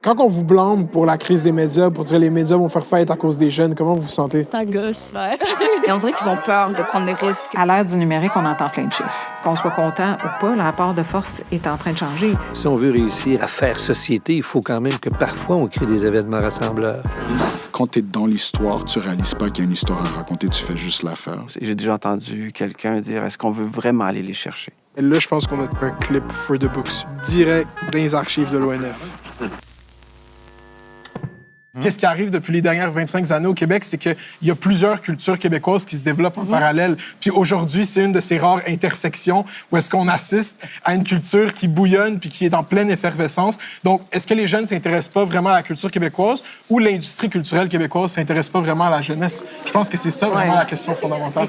Quand on vous blâme pour la crise des médias, pour dire les médias vont faire faillite à cause des jeunes, comment vous vous sentez? Ça gosse. Ouais. Et on dirait qu'ils ont peur de prendre des risques. À l'ère du numérique, on entend plein de chiffres. Qu'on soit content ou pas, le rapport de force est en train de changer. Si on veut réussir à faire société, il faut quand même que parfois on crée des événements rassembleurs. Quand tu es dans l'histoire, tu réalises pas qu'il y a une histoire à raconter, tu fais juste la faire. J'ai déjà entendu quelqu'un dire « Est-ce qu'on veut vraiment aller les chercher? » Et là, je pense qu'on a un clip for the books, direct dans les archives de l'ONF. Qu'est-ce qui arrive depuis les dernières 25 années au Québec, c'est qu'il y a plusieurs cultures québécoises qui se développent en parallèle. Puis aujourd'hui, c'est une de ces rares intersections où est-ce qu'on assiste à une culture qui bouillonne puis qui est en pleine effervescence. Donc, est-ce que les jeunes ne s'intéressent pas vraiment à la culture québécoise ou l'industrie culturelle québécoise ne s'intéresse pas vraiment à la jeunesse? Je pense que c'est ça vraiment la question fondamentale.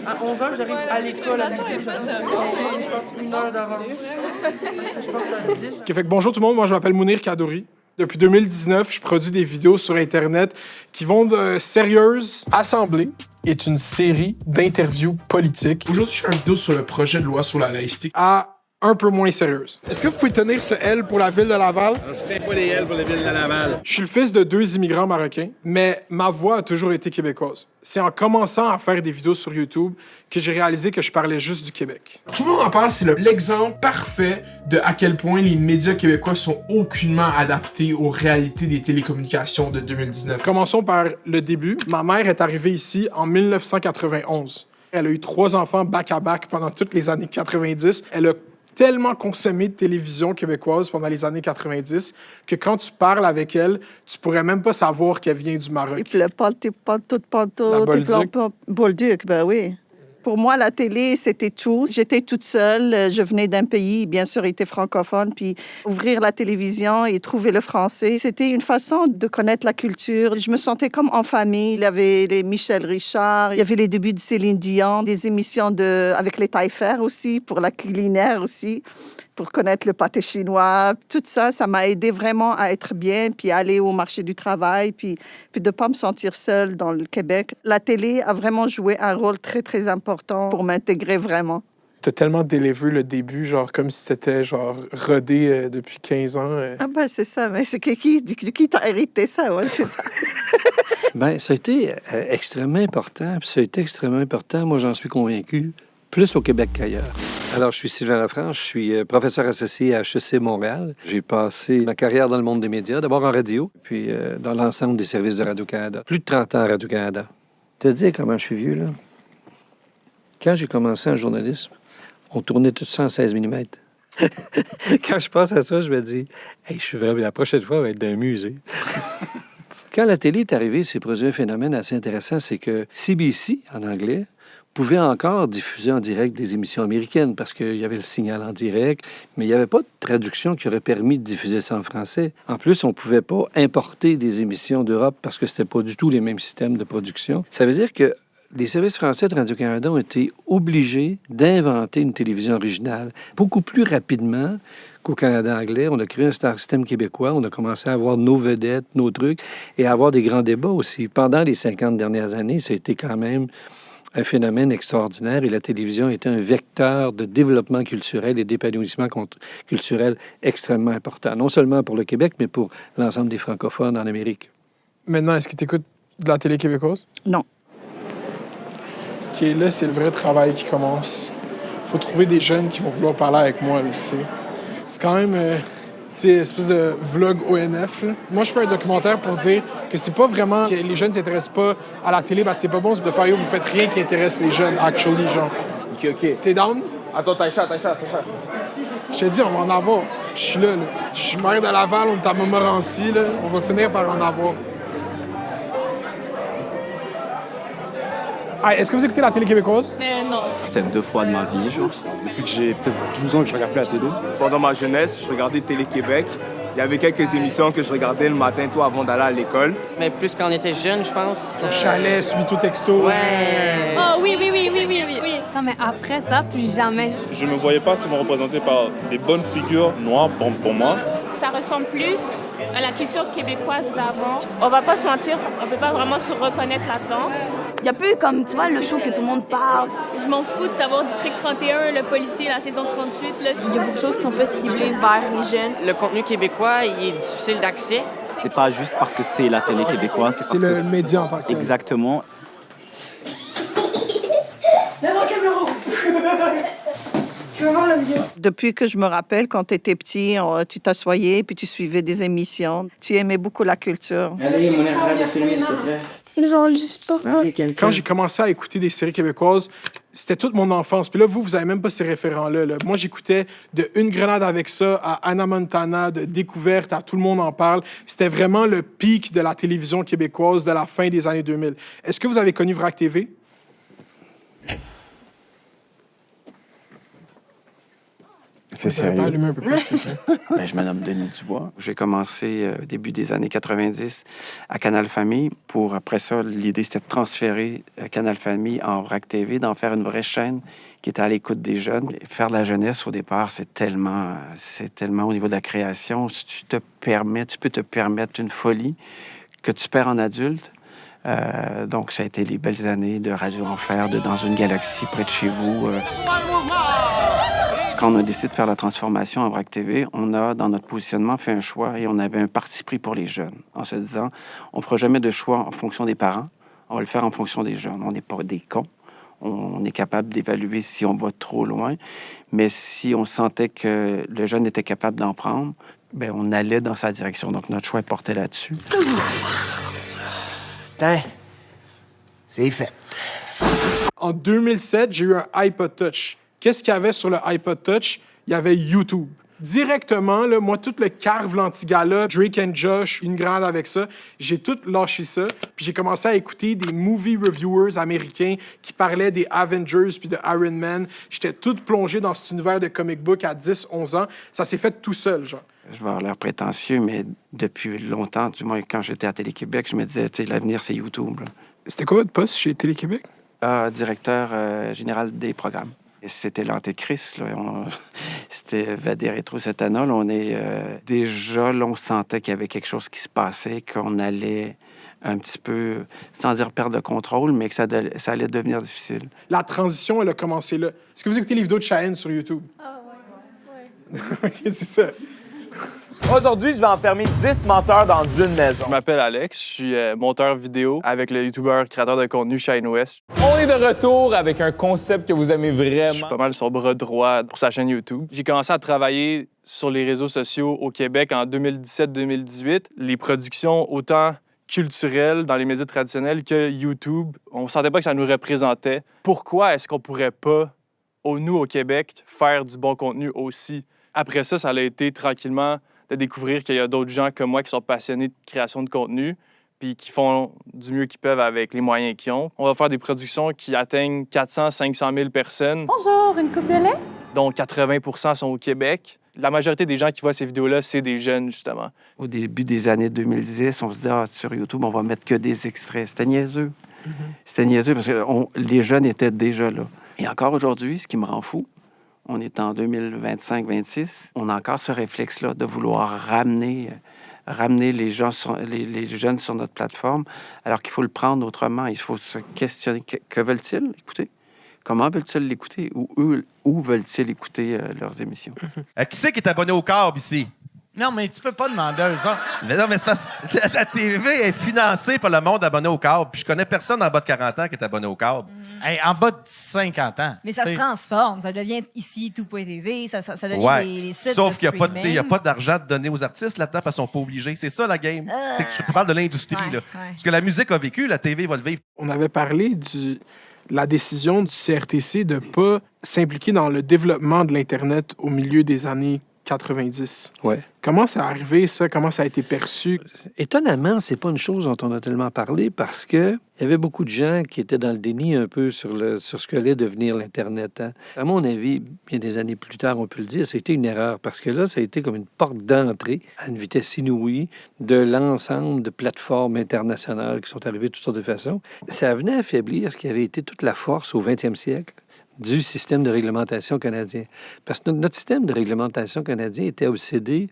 À 11h, j'arrive à l'école à 10h. Je pense une heure d'avance. Je pense à 10. OK, fait que bonjour tout le monde, moi je m'appelle Mounir Kadouri. Depuis 2019, je produis des vidéos sur Internet qui vont de sérieuses. Assemblée est une série d'interviews politiques. Aujourd'hui, je fais une vidéo sur le projet de loi sur la laïcité à un peu moins sérieuse. Est-ce que vous pouvez tenir ce L pour la ville de Laval? Je tiens pas les L pour la ville de Laval. Je suis le fils de 2 immigrants marocains, mais ma voix a toujours été québécoise. C'est en commençant à faire des vidéos sur YouTube que j'ai réalisé que je parlais juste du Québec. Tout le monde en parle, c'est l'exemple parfait de à quel point les médias québécois sont aucunement adaptés aux réalités des télécommunications de 2019. Commençons par le début. Ma mère est arrivée ici en 1991. Elle a eu 3 enfants back-à-back pendant toutes les années 90. Elle a tellement consommé de télévision québécoise pendant les années 90 que quand tu parles avec elle, tu pourrais même pas savoir qu'elle vient du Maroc. Le Bolduc, ben oui. Pour moi, la télé, c'était tout. J'étais toute seule. Je venais d'un pays, bien sûr, il était francophone. Puis ouvrir la télévision et trouver le français, c'était une façon de connaître la culture. Je me sentais comme en famille. Il y avait les Michel Richard, il y avait les débuts de Céline Dion, des émissions avec les Taillefer aussi, pour la culinaire aussi, pour connaître le pâté chinois. Tout ça, ça m'a aidé vraiment à être bien, puis aller au marché du travail, puis de ne pas me sentir seule dans le Québec. La télé a vraiment joué un rôle très, très important pour m'intégrer vraiment. T'as tellement délivré le début, genre comme si c'était genre rodé depuis 15 ans. Ah ben c'est ça, mais c'est qui t'a hérité ça, ouais, c'est ça. Bien, ça a été extrêmement important, puis ça a été extrêmement important, moi j'en suis convaincu, plus au Québec qu'ailleurs. Alors, je suis Sylvain Lafranche, je suis professeur associé à HEC Montréal. J'ai passé ma carrière dans le monde des médias, d'abord en radio, puis dans l'ensemble des services de Radio-Canada. Plus de 30 ans à Radio-Canada. Te dire comment je suis vieux, là. Quand j'ai commencé en journalisme, on tournait tout ça en 16 mm. Quand je pense à ça, je me dis, hey, je suis vraiment, la prochaine fois, on va être dans un musée. Quand la télé est arrivée, c'est produit un phénomène assez intéressant, c'est que CBC, en anglais, pouvait encore diffuser en direct des émissions américaines parce qu'il y avait le signal en direct, mais il n'y avait pas de traduction qui aurait permis de diffuser ça en français. En plus, on ne pouvait pas importer des émissions d'Europe parce que c'était pas du tout les mêmes systèmes de production. Ça veut dire que les services français de Radio-Canada ont été obligés d'inventer une télévision originale beaucoup plus rapidement qu'au Canada anglais. On a créé un star system québécois, on a commencé à avoir nos vedettes, nos trucs, et à avoir des grands débats aussi. Pendant les 50 dernières années, ça a été quand même un phénomène extraordinaire et la télévision était un vecteur de développement culturel et d'épanouissement culturel extrêmement important, non seulement pour le Québec, mais pour l'ensemble des francophones en Amérique. Maintenant, est-ce que tu écoutes de la télé québécoise? Non. OK, là, c'est le vrai travail qui commence. Il faut trouver des jeunes qui vont vouloir parler avec moi, tu sais. C'est quand même... tu sais, espèce de vlog ONF. Là. Moi, je fais un documentaire pour dire que c'est pas vraiment que les jeunes ne s'intéressent pas à la télé, c'est pas bon de faire « Yo, vous faites rien qui intéresse les jeunes, actually, genre. » OK. T'es down? Attends, t'as ça. Je t'ai dit, on va en avoir. Je suis là. Je suis maire de Laval, on est à Montmorency, là. On va finir par en avoir. Ah, est-ce que vous écoutez la télé québécoise? Non. Peut-être 2 fois de ma vie. Depuis que j'ai peut-être 12 ans que je regarde plus la télé. Pendant ma jeunesse, je regardais Télé-Québec. Il y avait quelques émissions que je regardais le matin, toi, avant d'aller à l'école. Mais plus quand on était jeune, je pense. Chalet, suite au texto. Ouais. Oh oui. Ça, mais après ça, plus jamais. Je me voyais pas souvent représenté par des bonnes figures noires pour moi. Ça ressemble plus la culture québécoise d'avant. On va pas se mentir, on peut pas vraiment se reconnaître là-dedans. Il y a plus comme, tu vois, le show que tout le monde parle. Je m'en fous de savoir District 31, le policier, la saison 38. Là. Il y a beaucoup de choses qui sont pas ciblées vers les jeunes. Le contenu québécois, il est difficile d'accès. C'est pas juste parce que c'est la télé québécoise, c'est parce le média en tant que tel. Exactement. Je veux voir la vidéo. Depuis que je me rappelle, quand tu étais petit, tu t'assoyais puis tu suivais des émissions. Tu aimais beaucoup la culture. Allez, mon arrête de filmer, s'il te plaît. J'enregistre pas. Quand j'ai commencé à écouter des séries québécoises, c'était toute mon enfance. Puis là, vous avez même pas ces référents-là. Là. Moi, j'écoutais de Une grenade avec ça à Hannah Montana, de Découverte à Tout le monde en parle. C'était vraiment le pic de la télévision québécoise de la fin des années 2000. Est-ce que vous avez connu VRAC TV? C'est sérieux? Allumer un peu plus que ça. Ben, je me nomme Denis Dubois. J'ai commencé au début des années 90 à Canal Famille. Pour, après ça, l'idée, c'était de transférer Canal Famille en VRAC TV, d'en faire une vraie chaîne qui était à l'écoute des jeunes. Faire de la jeunesse, au départ, c'est tellement au niveau de la création. Si tu peux te permettre une folie que tu perds en adulte. Donc, ça a été les belles années de Radio Enfer, de Dans une galaxie près de chez vous. Quand on a décidé de faire la transformation en VRAC TV, on a, dans notre positionnement, fait un choix et on avait un parti pris pour les jeunes, en se disant, on ne fera jamais de choix en fonction des parents, on va le faire en fonction des jeunes. On n'est pas des cons, on est capable d'évaluer si on va trop loin, mais si on sentait que le jeune était capable d'en prendre, bien, on allait dans sa direction. Donc, notre choix est porté là-dessus. C'est fait. En 2007, j'ai eu un iPod Touch. Qu'est-ce qu'il y avait sur le iPod Touch? Il y avait YouTube. Directement, là, moi, tout le Carve l'Antigala, Drake and Josh, Une grenade avec ça, j'ai tout lâché ça. Puis j'ai commencé à écouter des movie reviewers américains qui parlaient des Avengers puis de Iron Man. J'étais tout plongé dans cet univers de comic book à 10, 11 ans. Ça s'est fait tout seul, genre. Je vais avoir l'air prétentieux, mais depuis longtemps, du moins quand j'étais à Télé-Québec, je me disais, tu sais, l'avenir, c'est YouTube. C'était quoi votre poste chez Télé-Québec? Directeur général des programmes. Et c'était l'Antéchrist, là. C'était Vader Rétro Satana. Là, on est déjà, là, on sentait qu'il y avait quelque chose qui se passait, qu'on allait un petit peu, sans dire perdre le contrôle, mais que ça allait devenir difficile. La transition, elle a commencé là. Est-ce que vous écoutez les vidéos de Cheyenne sur YouTube? Ah ouais. OK, c'est ça. Aujourd'hui, je vais enfermer 10 menteurs dans une maison. Je m'appelle Alex, je suis monteur vidéo avec le YouTuber créateur de contenu Shine West. On est de retour avec un concept que vous aimez vraiment. Je suis pas mal son bras droit pour sa chaîne YouTube. J'ai commencé à travailler sur les réseaux sociaux au Québec en 2017-2018. Les productions autant culturelles dans les médias traditionnels que YouTube, on sentait pas que ça nous représentait. Pourquoi est-ce qu'on pourrait pas, nous au Québec, faire du bon contenu aussi? Après ça, ça a été tranquillement de découvrir qu'il y a d'autres gens comme moi qui sont passionnés de création de contenu puis qui font du mieux qu'ils peuvent avec les moyens qu'ils ont. On va faire des productions qui atteignent 400-500 000 personnes. Bonjour, une coupe de lait? Dont 80 % sont au Québec. La majorité des gens qui voient ces vidéos-là, c'est des jeunes, justement. Au début des années 2010, on se disait, sur YouTube, on va mettre que des extraits. C'était niaiseux. C'était niaiseux parce que les jeunes étaient déjà là. Et encore aujourd'hui, ce qui me rend fou, on est en 2025-26, on a encore ce réflexe-là de vouloir ramener les jeunes sur notre plateforme, alors qu'il faut le prendre autrement. Il faut se questionner. Que veulent-ils écouter? Comment veulent-ils l'écouter? Où veulent-ils écouter leurs émissions? Qui c'est qui est abonné au câble ici? Non, mais tu peux pas demander à eux autres. Mais non, mais c'est parce que la TV est financée par le monde abonné au câble. Puis je connais personne en bas de 40 ans qui est abonné au câble. Hey, en bas de 50 ans. Mais ça se transforme. Ça devient ici tout.tv. Ça devient des sites sauf qu'il de n'y a pas d'argent de donner aux artistes là-dedans parce qu'ils sont pas obligés. C'est ça, la game. C'est que je te parle de l'industrie. Là. Parce que la musique a vécu, la TV va le vivre. On avait parlé de la décision du CRTC de ne pas s'impliquer dans le développement de l'Internet au milieu des années 90. Ouais. Comment ça a arrivé, ça? Comment ça a été perçu? Étonnamment, c'est pas une chose dont on a tellement parlé parce que il y avait beaucoup de gens qui étaient dans le déni un peu sur ce qu'allait devenir l'Internet. Hein. À mon avis, bien des années plus tard, on peut le dire, ça a été une erreur parce que là, ça a été comme une porte d'entrée à une vitesse inouïe de l'ensemble de plateformes internationales qui sont arrivées de toutes sortes de façons. Ça venait affaiblir ce qui avait été toute la force au 20e siècle du système de réglementation canadien. Parce que notre système de réglementation canadien était obsédé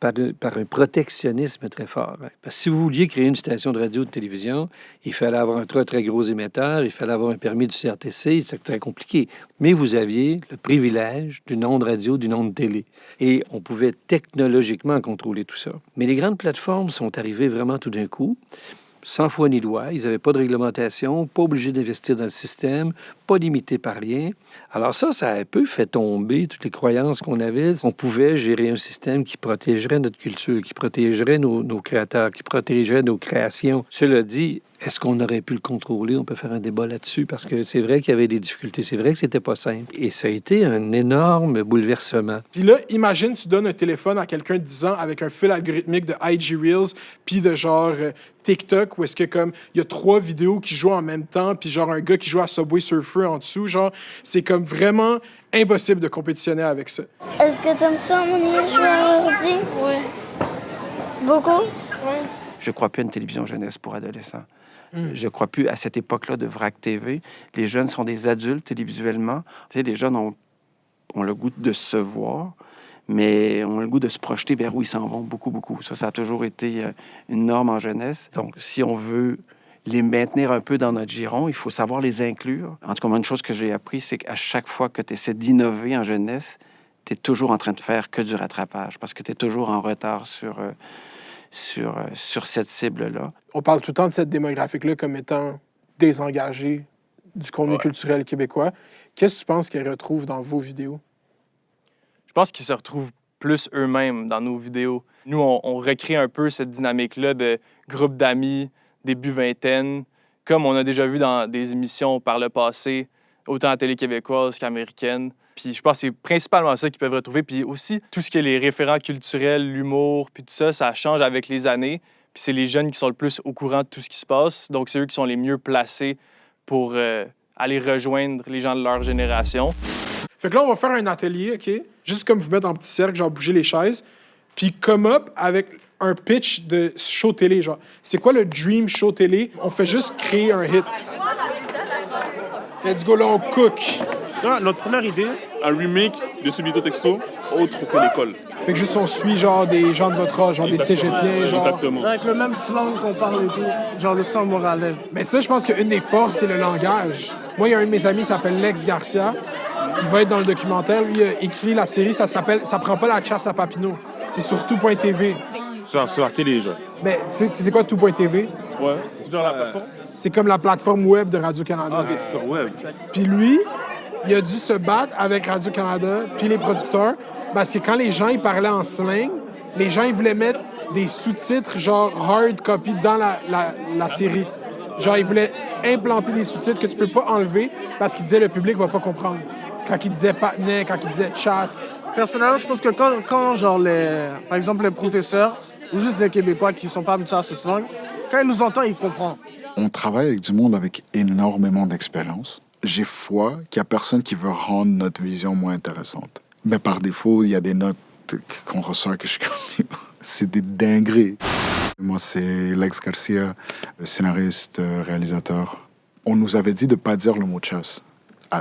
par un protectionnisme très fort. Parce que si vous vouliez créer une station de radio ou de télévision, il fallait avoir un très, très gros émetteur, il fallait avoir un permis du CRTC, c'est très compliqué. Mais vous aviez le privilège d'une onde radio, d'une onde télé. Et on pouvait technologiquement contrôler tout ça. Mais les grandes plateformes sont arrivées vraiment tout d'un coup, sans foi ni loi. Ils n'avaient pas de réglementation, pas obligés d'investir dans le système, pas limités par rien. Alors ça a un peu fait tomber toutes les croyances qu'on avait. On pouvait gérer un système qui protégerait notre culture, qui protégerait nos créateurs, qui protégerait nos créations. Cela dit, est-ce qu'on aurait pu le contrôler? On peut faire un débat là-dessus parce que c'est vrai qu'il y avait des difficultés. C'est vrai que c'était pas simple. Et ça a été un énorme bouleversement. Puis là, imagine, tu donnes un téléphone à quelqu'un de 10 ans avec un fil algorithmique de IG Reels puis de genre TikTok où est-ce que comme il y a 3 vidéos qui jouent en même temps puis genre un gars qui joue à Subway Surfer en dessous, genre c'est comme vraiment impossible de compétitionner avec ça. Est-ce que t'aimes ça, mon jouer à l'ordi? Oui. Beaucoup? Oui. Je crois plus à une télévision jeunesse pour adolescents. Je crois plus à cette époque-là de VRAC TV. Les jeunes sont des adultes télévisuellement. Tu sais, les jeunes ont le goût de se voir, mais ont le goût de se projeter vers où ils s'en vont beaucoup, beaucoup. Ça a toujours été une norme en jeunesse. Donc, si on veut les maintenir un peu dans notre giron, il faut savoir les inclure. En tout cas, moi, une chose que j'ai appris, c'est qu'à chaque fois que tu essaies d'innover en jeunesse, tu es toujours en train de faire que du rattrapage parce que tu es toujours en retard sur cette cible-là. On parle tout le temps de cette démographique-là comme étant désengagée du contenu culturel québécois. Qu'est-ce que tu penses qu'ils retrouvent dans vos vidéos? Je pense qu'ils se retrouvent plus eux-mêmes dans nos vidéos. Nous, on recrée un peu cette dynamique-là de groupe d'amis, début vingtaine, comme on a déjà vu dans des émissions par le passé, autant à télé québécoise qu'américaine. Puis je pense que c'est principalement ça qu'ils peuvent retrouver. Puis aussi, tout ce qui est les référents culturels, l'humour, puis tout ça, ça change avec les années. Puis c'est les jeunes qui sont le plus au courant de tout ce qui se passe. Donc c'est eux qui sont les mieux placés pour aller rejoindre les gens de leur génération. Fait que là, on va faire un atelier, OK? Juste comme vous mettre en petit cercle, genre bouger les chaises. Puis come up avec un pitch de show télé, genre. C'est quoi le dream show télé? On fait juste créer un hit. Let's go, là, on cook. Notre première idée, un remake de Subito Texto, autre que l'école. Fait que juste on suit genre des gens de votre âge, genre Exactement. des cégepiens, genre. Exactement. Avec le même slang qu'on parle et tout, genre le sang moralais. Mais ça, je pense qu'une des forces, c'est le langage. Moi, il y a un de mes amis qui s'appelle Lex Garcia. Il va être dans le documentaire. Lui, il a écrit la série, ça s'appelle « Ça prend pas la chasse à Papineau ». C'est sur tout.tv. Sur la télé, genre. Mais tu sais c'est quoi tout.tv? Ouais, c'est genre la plateforme. C'est comme la plateforme web de Radio-Canada. Ah, OK, c'est sur web. Puis lui, il a dû se battre avec Radio-Canada puis les producteurs parce que quand les gens ils parlaient en slang, les gens ils voulaient mettre des sous-titres genre hard copy dans la série. Genre ils voulaient implanter des sous-titres que tu peux pas enlever parce qu'ils disaient le public va pas comprendre. Quand ils disaient patinet, quand ils disaient chasse. Personnellement, je pense que quand genre par exemple les professeurs ou juste les Québécois qui sont pas habitués à ce slang, quand ils nous entendent, ils comprennent. On travaille avec du monde avec énormément d'expérience. J'ai foi qu'il n'y a personne qui veut rendre notre vision moins intéressante. Mais par défaut, il y a des notes qu'on reçoit que je suis comme... c'est des dingueries. Moi, c'est Lex Garcia, scénariste, réalisateur. On nous avait dit de ne pas dire le mot chasse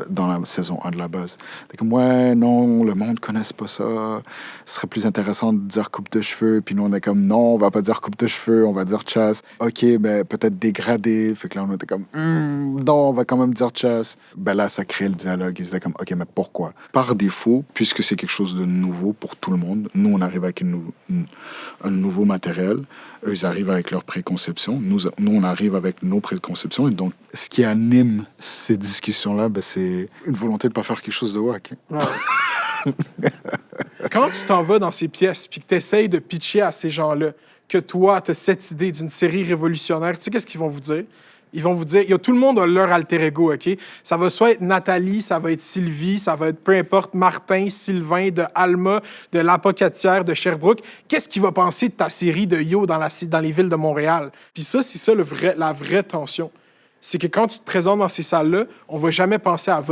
dans la saison 1 de la base. T'es comme, ouais, non, le monde ne connaisse pas ça. Ce serait plus intéressant de dire coupe de cheveux. Puis nous, on est comme, non, on va pas dire coupe de cheveux, on va dire chasse. OK, mais peut-être dégradé. Fait que là, on était comme, non, on va quand même dire chasse. Ben là, ça crée le dialogue. Ils étaient comme, OK, mais pourquoi? Par défaut, puisque c'est quelque chose de nouveau pour tout le monde, nous, on arrive avec un nouveau matériel. Eux, ils arrivent avec leurs préconceptions. Nous, on arrive avec nos préconceptions. Et donc, ce qui anime ces discussions-là, ben, c'est une volonté de ne pas faire quelque chose de wack. Ouais. Quand tu t'en vas dans ces pièces puis que tu essayes de pitcher à ces gens-là que toi, tu as cette idée d'une série révolutionnaire, tu sais qu'est-ce qu'ils vont vous dire? Ils vont vous dire, tout le monde a leur alter ego, OK? Ça va soit être Nathalie, ça va être Sylvie, ça va être peu importe Martin, Sylvain, de Alma, de l'Apocatière, de Sherbrooke. Qu'est-ce qu'il va penser de ta série de Yo dans les villes de Montréal? Puis ça, c'est ça la vraie tension. C'est que quand tu te présentes dans ces salles-là, on va jamais penser à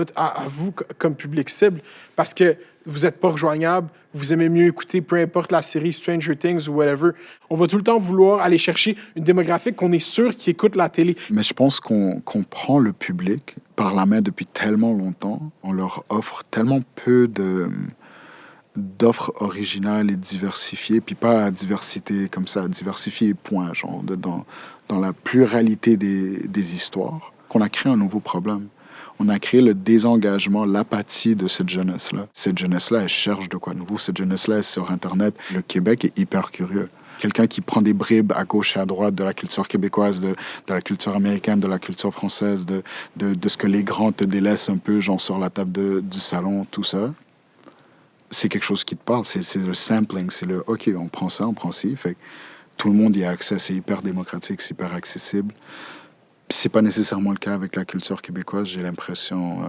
vous comme public cible parce que vous n'êtes pas rejoignable, vous aimez mieux écouter peu importe la série Stranger Things ou whatever. On va tout le temps vouloir aller chercher une démographique qu'on est sûr qui écoute la télé. Mais je pense qu'on prend le public par la main depuis tellement longtemps. On leur offre tellement peu d'offres originales et diversifiées, puis pas à diversité comme ça, diversifiée point, genre dans la pluralité des histoires, qu'on a créé un nouveau problème. On a créé le désengagement, l'apathie de cette jeunesse-là. Cette jeunesse-là, elle cherche de quoi de nouveau. Cette jeunesse-là est sur Internet. Le Québec est hyper curieux. Quelqu'un qui prend des bribes à gauche et à droite de la culture québécoise, de la culture américaine, de la culture française, de ce que les grands te délaissent un peu, genre sur la table du salon, tout ça. C'est quelque chose qui te parle. C'est le sampling. C'est le « OK, on prend ça, on prend ci ». Fait que tout le monde y a accès. C'est hyper démocratique, c'est hyper accessible. C'est pas nécessairement le cas avec la culture québécoise, j'ai l'impression.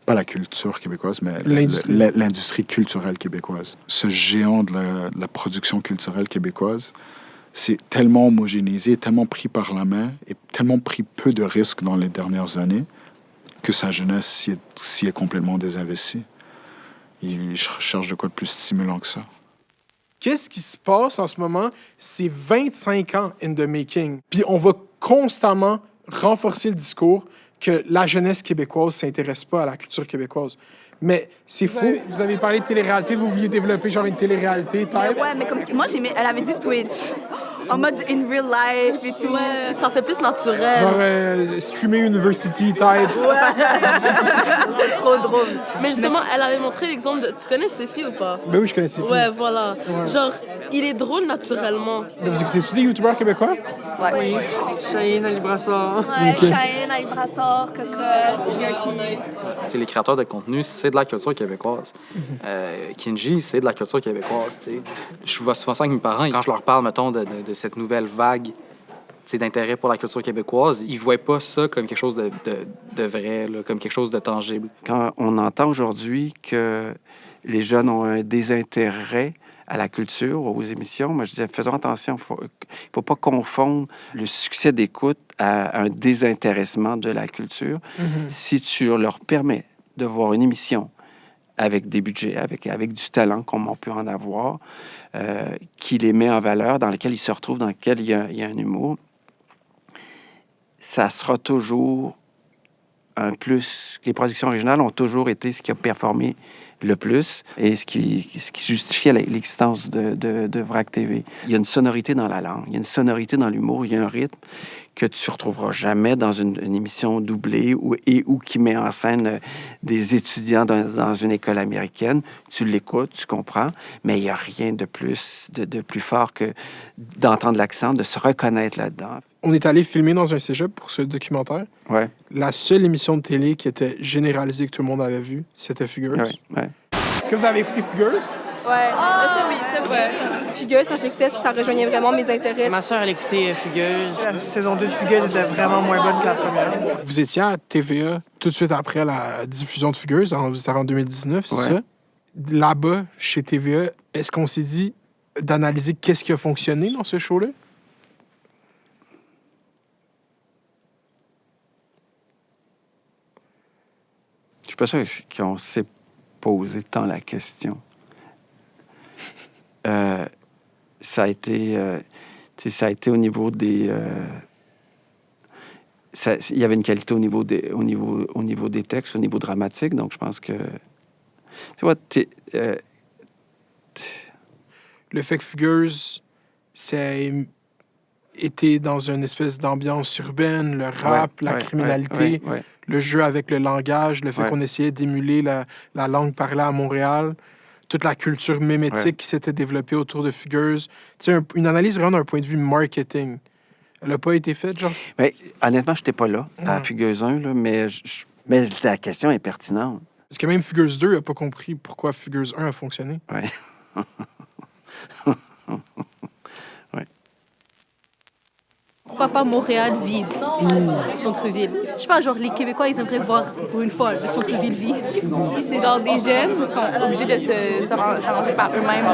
Pas la culture québécoise, mais l'industrie culturelle québécoise. Ce géant de la production culturelle québécoise, c'est tellement homogénéisé, tellement pris par la main et tellement pris peu de risques dans les dernières années que sa jeunesse s'y est complètement désinvestie. Il cherche de quoi de plus stimulant que ça. Qu'est-ce qui se passe en ce moment? C'est 25 ans in the making. Puis on va constamment renforcer le discours que la jeunesse québécoise ne s'intéresse pas à la culture québécoise. Mais c'est faux. Vous avez parlé de télé-réalité, vous vouliez développer genre une télé-réalité, type. Ouais, mais comme moi, elle avait dit Twitch. En mode in real life et tout. Ouais, ça en fait plus naturel. Genre streamer university type. Ouais. C'est trop drôle. Mais justement, elle avait montré l'exemple de... Tu connais Sophie ou pas? Ben oui, je connais Sophie. Ouais, voilà. Ouais. Genre, il est drôle naturellement. Mais vous écoutez-tu des youtubeurs québécois? Ouais. Oui. Cheyenne, Ali Brassard. Ouais, Okay. Cheyenne, Ali Brassard, Cocotte, Gaki. Les créateurs de contenu, c'est de la culture québécoise. Kinji, c'est de la culture québécoise. T'sais. Je vois souvent ça avec mes parents. Quand je leur parle, mettons, de cette nouvelle vague d'intérêt pour la culture québécoise, ils ne voient pas ça comme quelque chose de vrai, là, comme quelque chose de tangible. Quand on entend aujourd'hui que les jeunes ont un désintérêt à la culture, aux émissions, moi je disais, faisons attention, il ne faut pas confondre le succès d'écoute à un désintéressement de la culture. Si tu leur permets de voir une émission avec des budgets, avec du talent, comme on peut en avoir, qui les met en valeur, dans lequel ils se retrouvent, dans lequel il y a un humour, ça sera toujours un plus. Les productions originales ont toujours été ce qui a performé le plus et ce qui justifiait l'existence de VRAC TV. Il y a une sonorité dans la langue, il y a une sonorité dans l'humour, il y a un rythme que tu ne retrouveras jamais dans une émission doublée ou qui met en scène des étudiants dans une école américaine. Tu l'écoutes, tu comprends, mais il n'y a rien de plus fort que d'entendre l'accent, de se reconnaître là-dedans. On est allé filmer dans un cégep pour ce documentaire. Ouais. La seule émission de télé qui était généralisée que tout le monde avait vue, c'était Fugueuse. Ouais. Est-ce que vous avez écouté Fugueuse? Ouais. Ça oui, c'est vrai. Fugueuse, quand je l'écoutais, ça rejoignait vraiment mes intérêts. Ma soeur, elle écoutait Fugueuse. La saison 2 de Fugueuse était vraiment moins bonne que la première. Vous étiez à TVA tout de suite après la diffusion de Fugueuse, en 2019, c'est ça? Là-bas, chez TVA, est-ce qu'on s'est dit d'analyser qu'est-ce qui a fonctionné dans ce show-là? Je suis pas sûr qu'on s'est posé tant la question. Ça a été au niveau des... il y avait une qualité au niveau des textes, au niveau dramatique, donc je pense que... Tu vois, le fait que Fugueuse, c'est été dans une espèce d'ambiance urbaine, le rap, la criminalité, le jeu avec le langage, le fait qu'on essayait d'émuler la langue parlée à Montréal, toute la culture mémétique qui s'était développée autour de Fugueuse. Tu sais, une analyse vraiment d'un point de vue marketing. Elle n'a pas été faite, genre? Mais, honnêtement, je n'étais pas là, à Fugueuse 1, là, mais la question est pertinente. Parce que même Fugueuse 2 n'a pas compris pourquoi Fugueuse 1 a fonctionné. Pourquoi pas Montréal vide, centre-ville? Je sais pas, genre les Québécois, ils aimeraient voir pour une fois le centre-ville vide. C'est genre des jeunes qui sont obligés de s'arranger par eux-mêmes,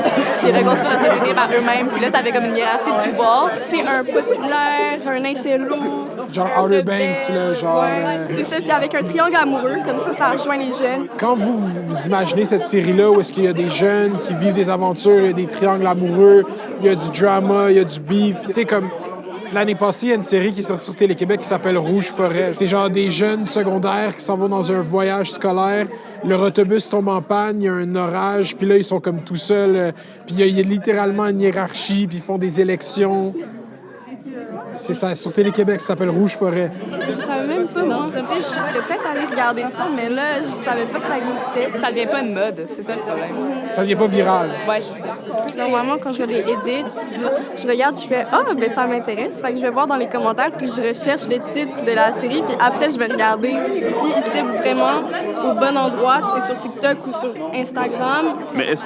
de reconstruire la société par eux-mêmes. Puis là, ça fait comme une hiérarchie de pouvoir. C'est un populaire, un intello. Genre Outer Banks, là, genre... C'est ça, puis avec un triangle amoureux, comme ça rejoint les jeunes. Quand vous imaginez cette série-là où est-ce qu'il y a des jeunes qui vivent des aventures, il y a des triangles amoureux, il y a du drama, il y a du beef, tu sais, comme... L'année passée, il y a une série qui est sortie sur Télé-Québec qui s'appelle Rouge Forêt. C'est genre des jeunes secondaires qui s'en vont dans un voyage scolaire. Leur autobus tombe en panne, il y a un orage, puis là, ils sont comme tout seuls. Puis il y a littéralement une hiérarchie, puis ils font des élections. C'est ça, sur Télé-Québec, ça s'appelle Rouge Forêt. Je savais même pas, non. Tu sais, je serais peut-être allée regarder ça, mais là, je savais pas que ça existait. Ça devient pas une mode, c'est ça le problème. Ça devient pas viral. Ouais, c'est ça. Normalement, quand je les edit, je regarde, je fais « Ah, ben ça m'intéresse ». Fait que je vais voir dans les commentaires, puis je recherche le titre de la série, puis après, je vais regarder s'ils ciblent vraiment au bon endroit, c'est sur TikTok ou sur Instagram. Mais est-ce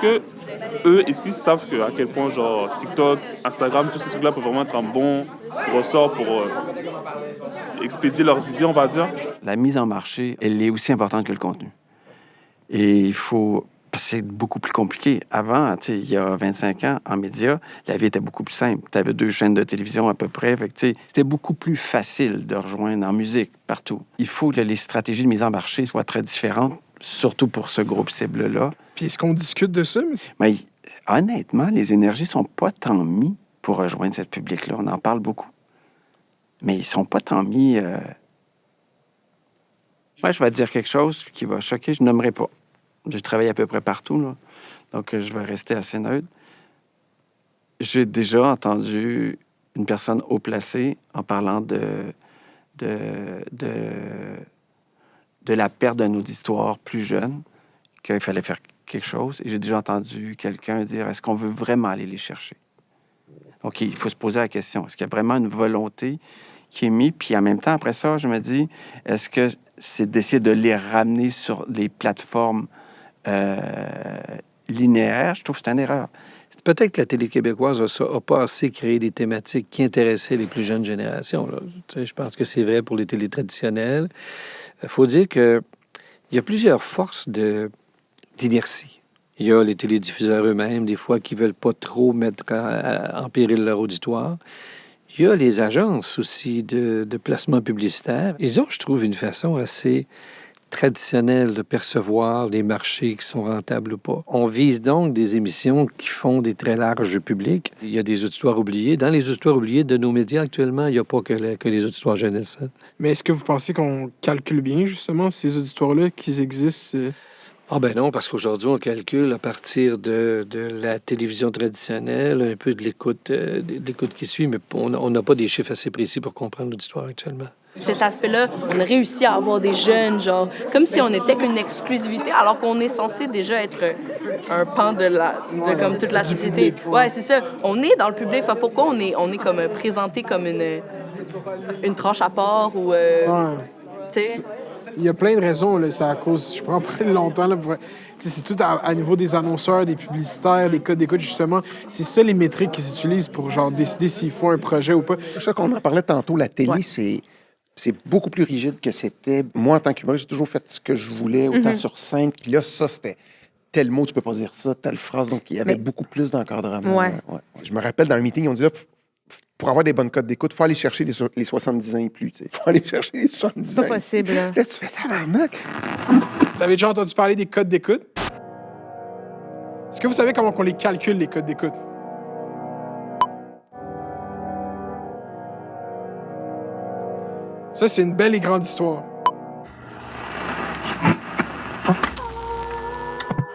qu'ils savent à quel point, genre, TikTok, Instagram, tous ces trucs-là peuvent vraiment être un bon ressort pour expédier leurs idées, on va dire? La mise en marché, elle est aussi importante que le contenu. Et il faut... C'est beaucoup plus compliqué. Avant, tu sais, il y a 25 ans, en médias, la vie était beaucoup plus simple. Tu avais 2 chaînes de télévision à peu près. Fait que, tu sais, c'était beaucoup plus facile de rejoindre en musique, partout. Il faut que les stratégies de mise en marché soient très différentes, surtout pour ce groupe cible-là. Puis est-ce qu'on discute de ça? Mais honnêtement, les énergies sont pas tant mis pour rejoindre ce public-là. On en parle beaucoup. Mais ils sont pas tant mis... Moi, je vais te dire quelque chose qui va choquer. Je nommerai pas. Je travaille à peu près partout, là. Donc, je vais rester assez neutre. J'ai déjà entendu une personne haut placée en parlant de la perte d'un auditoire plus jeune, qu'il fallait faire quelque chose. Et j'ai déjà entendu quelqu'un dire, est-ce qu'on veut vraiment aller les chercher? Donc, il faut se poser la question, est-ce qu'il y a vraiment une volonté qui est mise? Puis en même temps, après ça, je me dis, est-ce que c'est d'essayer de les ramener sur les plateformes linéaires? Je trouve que c'est une erreur. Peut-être que la télé québécoise a pas assez créé des thématiques qui intéressaient les plus jeunes générations. Là. Tu sais, je pense que c'est vrai pour les télés traditionnelles. Il faut dire qu'il y a plusieurs forces d'inertie. Il y a les télédiffuseurs eux-mêmes, des fois, qui ne veulent pas trop mettre en péril leur auditoire. Il y a les agences aussi de placement publicitaire. Ils ont, je trouve, une façon assez traditionnelle de percevoir les marchés qui sont rentables ou pas. On vise donc des émissions qui font des très larges publics. Il y a des auditoires oubliés. Dans les auditoires oubliés de nos médias actuellement, il n'y a pas que les auditoires jeunesse. Hein. Mais est-ce que vous pensez qu'on calcule bien, justement, ces auditoires-là, qu'ils existent? Ah ben non, parce qu'aujourd'hui, on calcule à partir de la télévision traditionnelle, un peu de l'écoute qui suit, mais on n'a pas des chiffres assez précis pour comprendre l'auditoire actuellement. Cet aspect-là, on a réussi à avoir des jeunes, genre, comme si on n'était qu'une exclusivité, alors qu'on est censé déjà être un pan de comme toute la société. Ouais, c'est ça. On est dans le public. Enfin, pourquoi on est comme présenté comme une tranche à part ou... tu sais... Il y a plein de raisons. Là. C'est à cause... Je pourrais en parler longtemps. Là, c'est tout à niveau des annonceurs, des publicitaires, des codes d'écoute, justement. C'est ça les métriques qu'ils utilisent pour genre décider s'ils font un projet ou pas. C'est ça qu'on en parlait tantôt. La télé, c'est beaucoup plus rigide que c'était. Moi, en tant qu'humoriste, j'ai toujours fait ce que je voulais, autant sur scène. Puis là, ça, c'était tel mot, tu peux pas dire ça, telle phrase. Donc, il y avait beaucoup plus d'encadrement. Ouais. Je me rappelle, dans le meeting, on dit là, pour avoir des bonnes codes d'écoute, il faut aller chercher les 70 ans et plus. Il faut aller chercher les 70 ans. C'est pas possible. Là, tu fais tabarnak. Vous avez déjà entendu parler des codes d'écoute? Est-ce que vous savez comment on les calcule, les codes d'écoute? Ça, c'est une belle et grande histoire.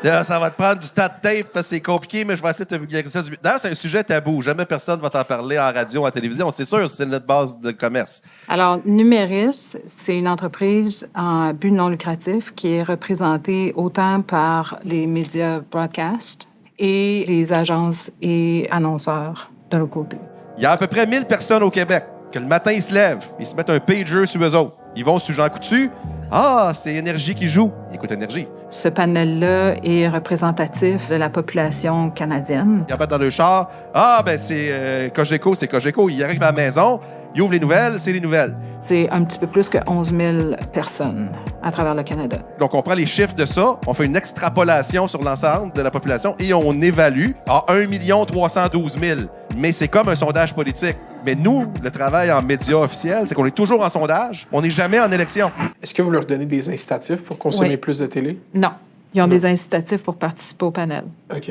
Là, ça va te prendre du tas de tape parce que c'est compliqué, mais je vais essayer de te vulgariser ça. D'ailleurs, c'est un sujet tabou. Jamais personne va t'en parler en radio, en télévision. C'est sûr, c'est notre base de commerce. Alors, Numéris, c'est une entreprise en but non lucratif qui est représentée autant par les médias broadcast et les agences et annonceurs de l'autre côté. Il y a à peu près 1000 personnes au Québec que le matin, ils se lèvent, ils se mettent un pager sur eux autres. Ils vont sur Jean Coutu. Ah, c'est Énergie qui joue. Ils écoutent Énergie. Ce panel-là est représentatif de la population canadienne. Ils embarquent dans le char. Ah, ben c'est Cogeco, c'est Cogeco. Ils arrivent à la maison, ils ouvrent les nouvelles, c'est les nouvelles. C'est un petit peu plus que 11 000 personnes à travers le Canada. Donc, on prend les chiffres de ça, on fait une extrapolation sur l'ensemble de la population et on évalue à 1 312 000. Mais c'est comme un sondage politique. Mais nous, le travail en médias officiels, c'est qu'on est toujours en sondage, on n'est jamais en élection. Est-ce que vous leur donnez des incitatifs pour consommer Oui. plus de télé? Non. Ils ont des incitatifs pour participer au panel, OK.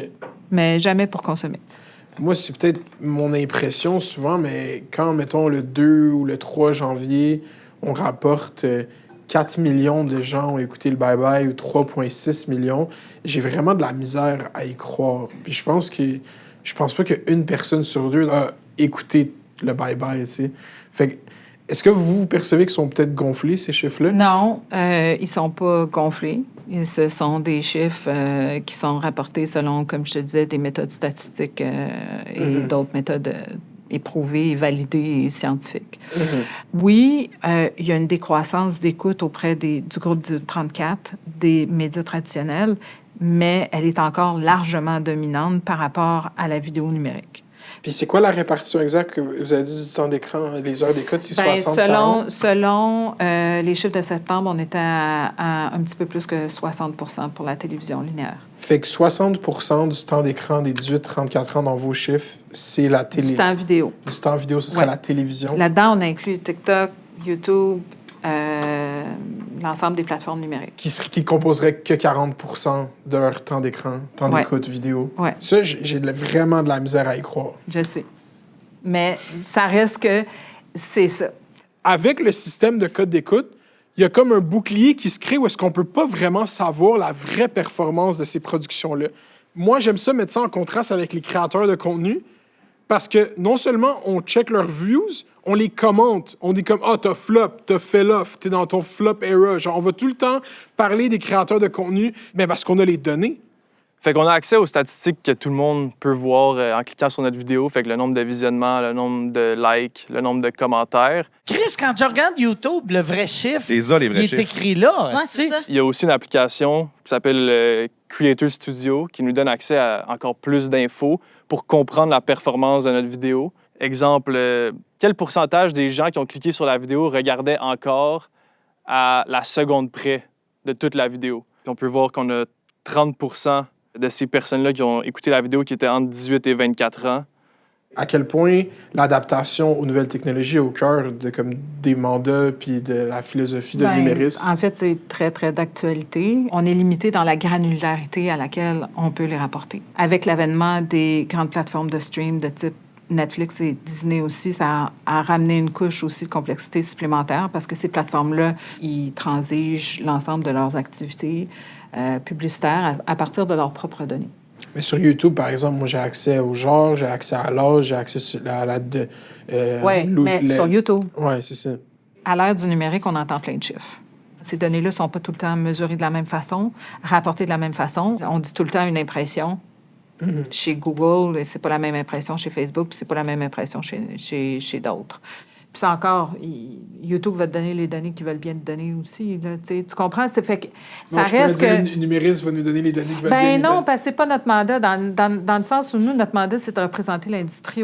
mais jamais pour consommer. Moi, c'est peut-être mon impression souvent, mais quand, mettons, le 2 ou le 3 janvier, on rapporte 4 millions de gens ont écouté le bye-bye ou 3,6 millions, j'ai vraiment de la misère à y croire. Puis je pense pas qu'une personne sur deux a écouté le bye-bye, tu sais. Fait que, est-ce que vous percevez qu'ils sont peut-être gonflés, ces chiffres-là? Non, ils sont pas gonflés. Ce sont des chiffres qui sont rapportés selon, comme je te disais, des méthodes statistiques et d'autres méthodes éprouvées, validées et scientifiques. Oui, il y a une décroissance d'écoute auprès du groupe du 34, des médias traditionnels, mais elle est encore largement dominante par rapport à la vidéo numérique. Puis c'est quoi la répartition exacte que vous avez dit du temps d'écran, les heures d'écoute, c'est 60 Selon les chiffres de septembre, on était à un petit peu plus que 60 pour la télévision linéaire. Fait que 60 du temps d'écran des 18-34 ans dans vos chiffres, c'est la télé. Du temps vidéo. Du temps vidéo, ce serait la télévision. Là-dedans, on inclut TikTok, YouTube, l'ensemble des plateformes numériques. Qui composerait que 40 de leur temps d'écran, temps d'écoute vidéo. Ouais. Ça, j'ai vraiment de la misère à y croire. Je sais. Mais ça reste que c'est ça. Avec le système de code d'écoute, il y a comme un bouclier qui se crée où est-ce qu'on peut pas vraiment savoir la vraie performance de ces productions-là. Moi, j'aime ça mettre ça en contraste avec les créateurs de contenu parce que non seulement on check leurs views, on les commente. On dit comme « Ah, t'as flop, t'as fell off, t'es dans ton flop era ». Genre, on va tout le temps parler des créateurs de contenu, mais parce qu'on a les données. Fait qu'on a accès aux statistiques que tout le monde peut voir en cliquant sur notre vidéo. Fait que le nombre de visionnements, le nombre de likes, le nombre de commentaires. Chris, quand je regarde YouTube, le vrai chiffre, C'est ça, les vrais il chiffres. est écrit là. Ouais, c'est ça. Il y a aussi une application qui s'appelle Creator Studio qui nous donne accès à encore plus d'infos pour comprendre la performance de notre vidéo. Exemple, quel pourcentage des gens qui ont cliqué sur la vidéo regardaient encore à la seconde près de toute la vidéo? Puis on peut voir qu'on a 30 de ces personnes-là qui ont écouté la vidéo qui étaient entre 18 et 24 ans. À quel point l'adaptation aux nouvelles technologies est au cœur des mandats puis de la philosophie de numérisme? En fait, c'est très, très d'actualité. On est limité dans la granularité à laquelle on peut les rapporter. Avec l'avènement des grandes plateformes de stream de type Netflix et Disney aussi, ça a ramené une couche aussi de complexité supplémentaire parce que ces plateformes-là, ils transigent l'ensemble de leurs activités publicitaires à partir de leurs propres données. Mais sur YouTube, par exemple, moi, j'ai accès au genre, j'ai accès à l'âge, j'ai accès à la... Oui, mais sur YouTube. Oui, c'est ça. À l'ère du numérique, on entend plein de chiffres. Ces données-là ne sont pas tout le temps mesurées de la même façon, rapportées de la même façon. On dit tout le temps une impression. Chez Google, c'est pas la même impression chez Facebook, puis c'est pas la même impression chez d'autres. Puis c'est encore, YouTube va te donner les données qu'ils veulent bien te donner aussi. Là, tu comprends? C'est fait que ça reste que... Le numériste va nous donner les données qu'ils veulent bien Ben nous non, donner. parce que c'est pas notre mandat. Dans le sens où nous, notre mandat, c'est de représenter l'industrie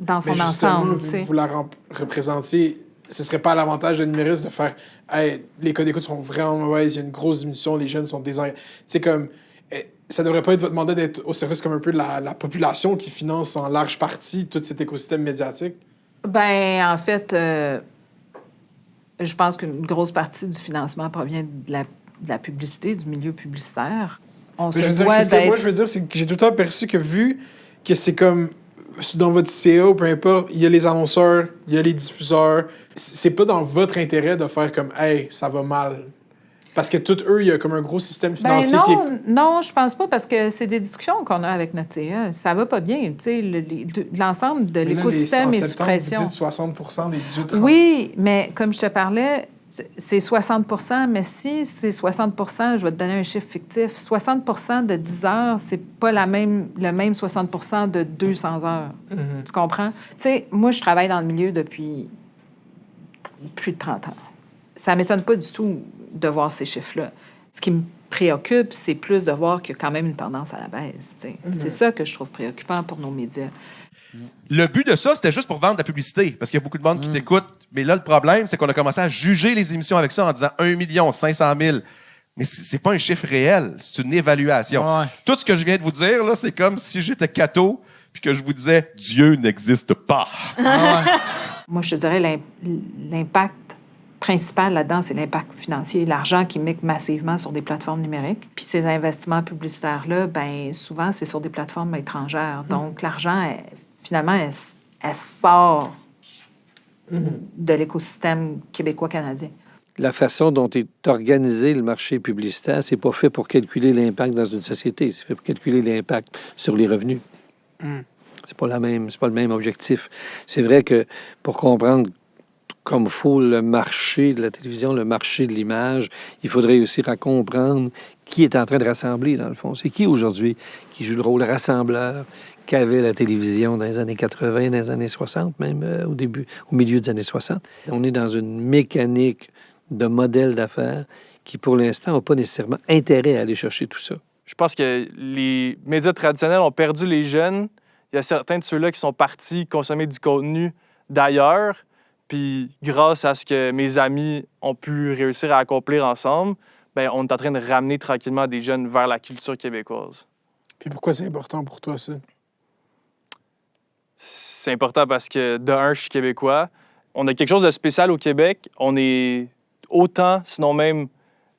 dans son Mais justement, ensemble. vous la représentez, ce serait pas à l'avantage de numériste de faire hey, les codes d'écoute sont vraiment mauvaises, il y a une grosse diminution, les jeunes sont désengagés. C'est comme... Ça devrait pas être votre mandat d'être au service comme un peu de la population qui finance en large partie tout cet écosystème médiatique? Ben en fait, je pense qu'une grosse partie du financement provient de la publicité, du milieu publicitaire. On se doit d'être... Moi, je veux dire, c'est que j'ai tout le temps perçu que vu que c'est comme dans votre CA, peu importe, il y a les annonceurs, il y a les diffuseurs, c'est pas dans votre intérêt de faire comme « Hey, ça va mal ». Parce que tous eux, il y a comme un gros système financier qui est... Non, je pense pas, parce que c'est des discussions qu'on a avec notre CA. Ça va pas bien, tu sais, l'ensemble de l'écosystème est sous pression. Vous dites 60 des 18 ans. Oui, mais comme je te parlais, c'est 60 mais si c'est 60 je vais te donner un chiffre fictif, 60 de 10 heures, c'est pas le même 60 de 200 heures. Tu comprends? Tu sais, moi, je travaille dans le milieu depuis plus de 30 ans. Ça m'étonne pas du tout de voir ces chiffres-là. Ce qui me préoccupe, c'est plus de voir qu'il y a quand même une tendance à la baisse. C'est ça que je trouve préoccupant pour nos médias. Le but de ça, c'était juste pour vendre de la publicité, parce qu'il y a beaucoup de monde qui t'écoute. Mais là, le problème, c'est qu'on a commencé à juger les émissions avec ça en disant 1 500 000. Mais c'est pas un chiffre réel, c'est une évaluation. Ouais. Tout ce que je viens de vous dire, là, c'est comme si j'étais catho puis que je vous disais « Dieu n'existe pas ». Moi, je te dirais l'impact principal là-dedans, c'est l'impact financier, l'argent qu'ils mettent massivement sur des plateformes numériques. Puis ces investissements publicitaires-là, ben souvent, c'est sur des plateformes étrangères. Donc, l'argent, finalement, elle sort de l'écosystème québécois-canadien. La façon dont est organisé le marché publicitaire, c'est pas fait pour calculer l'impact dans une société, c'est fait pour calculer l'impact sur les revenus. C'est pas le même objectif. C'est vrai que pour comprendre comme il faut le marché de la télévision, le marché de l'image, il faudrait réussir à comprendre qui est en train de rassembler, dans le fond. C'est qui aujourd'hui qui joue le rôle rassembleur qu'avait la télévision dans les années 80, dans les années 60, même au milieu des années 60. On est dans une mécanique de modèle d'affaires qui, pour l'instant, n'ont pas nécessairement intérêt à aller chercher tout ça. Je pense que les médias traditionnels ont perdu les jeunes. Il y a certains de ceux-là qui sont partis consommer du contenu d'ailleurs. Puis grâce à ce que mes amis ont pu réussir à accomplir ensemble, bien, on est en train de ramener tranquillement des jeunes vers la culture québécoise. Puis pourquoi c'est important pour toi, ça? C'est important parce que, de un, je suis québécois. On a quelque chose de spécial au Québec. On est autant, sinon même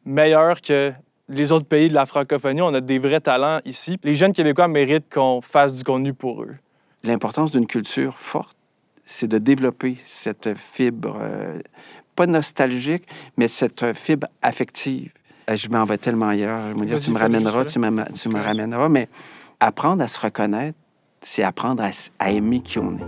meilleur que les autres pays de la francophonie. On a des vrais talents ici. Les jeunes Québécois méritent qu'on fasse du contenu pour eux. L'importance d'une culture forte, c'est de développer cette fibre, pas nostalgique, mais cette fibre affective. Je m'en vais tellement ailleurs. Je me dis, tu me ramèneras, tu me ramèneras, mais apprendre à se reconnaître, c'est apprendre à aimer qui on est.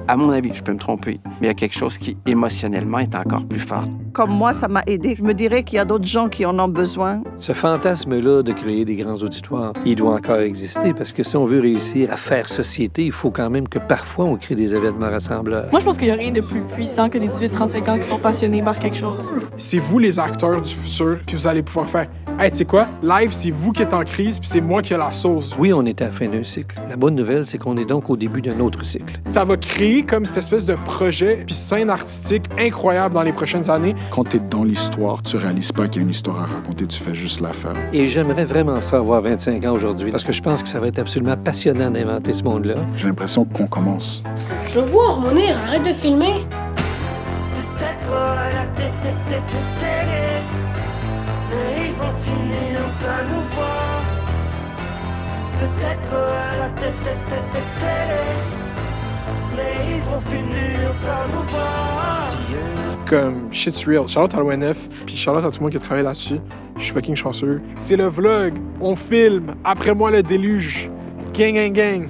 À mon avis, je peux me tromper, mais il y a quelque chose qui, émotionnellement, est encore plus fort. Comme moi, ça m'a aidé. Je me dirais qu'il y a d'autres gens qui en ont besoin. Ce fantasme-là de créer des grands auditoires, il doit encore exister parce que si on veut réussir à faire société, il faut quand même que parfois on crée des événements rassembleurs. Moi, je pense qu'il n'y a rien de plus puissant que des 18-35 ans qui sont passionnés par quelque chose. C'est vous les acteurs du futur, puis vous allez pouvoir faire « Hey, tu sais quoi? Live, c'est vous qui êtes en crise, puis c'est moi qui ai la sauce. » Oui, on est à la fin d'un cycle. La bonne nouvelle, c'est qu'on est donc au début d'un autre cycle. Ça va créer comme cette espèce de projet puis scène artistique incroyable dans les prochaines années. Quand tu es dans l'histoire, tu réalises pas qu'il y a une histoire à raconter, tu fais juste la faire. Et j'aimerais vraiment ça avoir 25 ans aujourd'hui parce que je pense que ça va être absolument passionnant d'inventer ce monde-là. J'ai l'impression qu'on commence. Je vois Harmonie, arrête de filmer. Mais ils vont finir par nous voir. Peut-être à la télé. Mais ils vont finir par nous voir. Comme shit's real. Shout-out à l'ONF, puis shout-out à tout le monde qui a travaillé là-dessus. Je suis fucking chanceux. C'est le vlog. On filme. Après moi, le déluge. Gang, gang, gang.